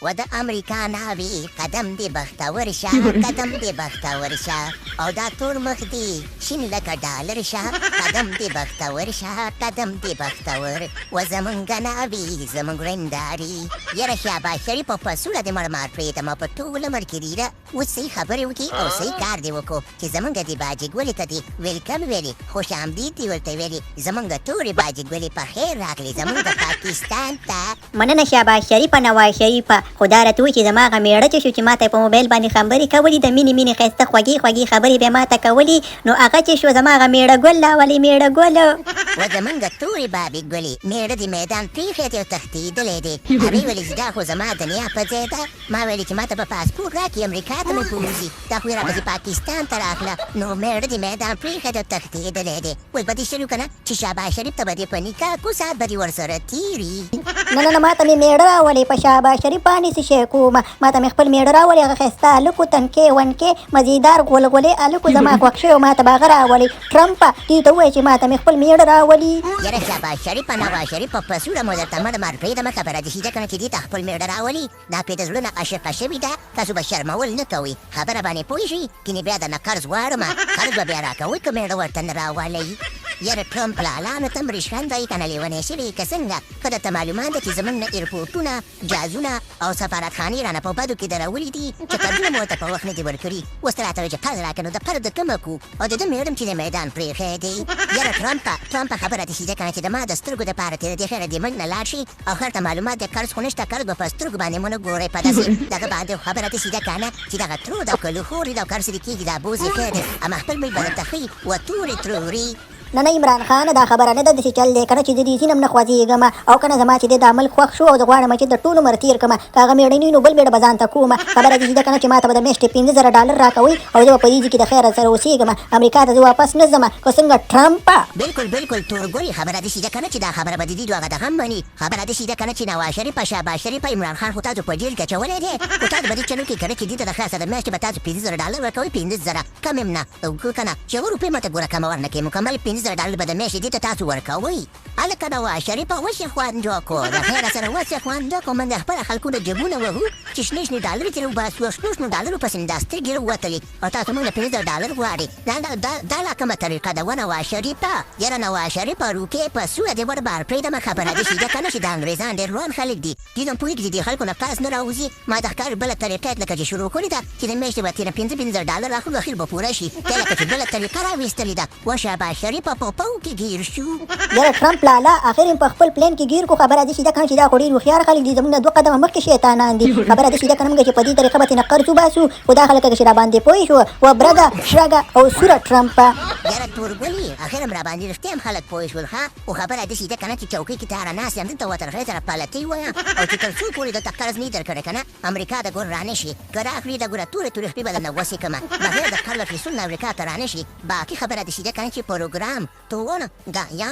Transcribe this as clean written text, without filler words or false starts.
و د امریکا ناوې قدم دې بختور شه قدم دې بختور شه او دا تور مخ دې شین لکه ډالر شه قدم دې بختور شه قدم دې بختور و زمونږ ناوې زمونږ رنداري یاره شاباش شریفه په سوله دې مړمار پرېږدمه په ټول عمر کې ډېره اوس صحیح خبرې وکړي او صحیح کار دې وکړو چې زمونږ دې باجې ګلې ته دې ویلکم ویلې خوش آمدید دې ورته ویلې زمونږ ټولې باجې ګلې په خیر راغلې زمونږ پاکستان ته مننه شاباش شریفه نواز شریفه خدا راته وایي چې زما هغه مېړه چې شو چې ما ته په موبایل باندې خبرې کولې د مینې مینې ښایسته خوږې خوږې خبرې به ما ته کولې نو هغه چې شو زما هغه مېړه ګل راولې مېړه ګل و زمونږ ټولې بابې ګلې مېړه دې میدان پرېښی دی او تښتېدلی دی هغې ویلې چې دا خو زما دنیا په ځای ده ما ویلې چې ما ته به پاسپورټ راکړي امریکا ته مې بوځي دا خو یې راپسې پاکستان ته راغله نو مېړه دې میدان پرېښی دی او تښتېدلی دی اوس به دې شروع که نه چې شاباش شریف ته به دې په نکاح کو ساعت به دې ورسره تېري نه ما ته مې مېړه راولې په شاباش شریف باندې څه شی کومه ما ته مې خپل مېړه راولې هغه ښایسته هلکو تنکې ونکې مزېدار غولغولې هلکو زما خوښ شوی ما ته به هغه راولې ټرمپه دې ته ووایه چې ما ته مې خپل مېړه راولي یاره شاباش شریفه نواز شریفه په سوړه مو درته مړمار پرېږدمه خبره دې سیده که نه چې دې ته خپل مېړه راولي دا پرې د زړه نه عاشقه شوې ده تاسو به شرمول نه کوئ خبره باندې پوه شئ کنې بیا درنه قرض غواړمه قرض به بیا راکوئ که مېړه ورته نه راولئ یاره ټرمپ لالا نو ته هم ریشخند وایي که نه لیونی شوې که څنګه ښه درته معلومات ده چې زموږ نه ایرپورټونه جازونه او سفارتخانې رانه په بدو کې درولي دي چې قرضونه مو ورته په وخت نه دي ورکړي اوس ته راته وایي چې قرض راکړه نو د قرض د کمه کړو او د ده مېړه هم چې د میدان پرېښی دی یاره ټرمپه خبره دې سیده که نه چې د ما د سترګو دپاره تېره دې خیره دې موږ نه لاړ شي او خیر ته معلومات د قرض خو نشته قرض به په سترګو باندې مو نه ګورئ په داسې دغه باندې خبره دې سیده که نه چې دغه ترود او که لوښورې ده او قرض دې کېږي دا بوز یې خیر دی اما خپل ملک به درته ښي و تورې تروري نه عمران خان دا خبره نه ده داسې چل دی که نه چې د دې ځینم نه خوځېږم او که نه زما چې دی دا ملک خوښ شو او زه غواړم چې د ټول عمر تېر کړم که هغه مېړه نه وي نو بل مېړه به ځان ته کوم خبره دې ده که نه چې ما ته به د میاشتې 15,000 راکوئ او زه به په دې ځای کې د خیره سره اوسېږم امریکا ته زه واپس نه ځم که څنګه ټرمپه بالکل تورګورې خبره دې سیده که نه چې دا خبره به د دې هغه دغه هم مني خبره دې سیده که نه چې نواز شریفه شاباش شریفه عمران خان خو تاسو په جیل کې اچولی دی خو تاسو به دې چلو کې که نه چې دې ته د خلاصه د میاشتې به تاسو $15,000 ورکوئ 15,000 کم هم نه که نه چې هغه روپۍ ماته ګوره کمه ورنکړې مکمل $15,000 به د میاشتې دې ته تاسو ورکوئ هلکه نواز شریفه اوس یې خوند وکړو د خیره سره اوس یې خوند وکړو موږ د خپله خلکو د جېبونه وهو چې شنې شنې ډالرې ترې وباسو او شنو ډالرو پسې مې دا سترګې راووتلې او تاسو موږ نه $15,000 غواړئ دا لا کومه طریقه ده و نواز شریفه یاره نواز شریفه روپۍ په سوړه دې وربار پرېږدمه خبره دې سیده که نه چې د انګرېزان ډېر روان خلک دي دوی هم پوهېږي چې دې خلکو نه قرض نه راوځي ما د ښکار بله طریقه یې لکه چې شروع کړې ده چې د میاشتې به تېره $15,000 راخلو اخر به پوره شي دی لکه چې بله طریقه راویستلې ده و شاباش شریفه په پو کې ګیر شو یاره ټرمپ لالا اخر یې په خپل پلین کې ګیر کو خبره دې سیده که نه چې دا خو ډېر هوښیار خلک دي زموږ نه 2 قدمه مخکې شیطانان دي خبره دې سیده که نه موږ چې په دې طریقه به ترېنه قرض وباسو خو دا خلک چې را باندې پوه شو و برګه شرګه او سوره ټرمپه یاره تورګلي اخر هم را باندې رښتیا هم خلک پوه شول ښه خو خبره دې سیده که نه چې چوکۍ کې تاره ناست یم دلته وترخۍ سره پلتۍ ووایم او چې تر څو پورې درته قرض نه یي درکړی که نه امریکا د ګور رانه شي که راکړي د ګوره تورې خپې به درنه وسې کړمه بغیر د قرض اخیستلو نه امریکا ته رانه شي باقي خبره دې سیده که نه چې پروګرام تو ګایا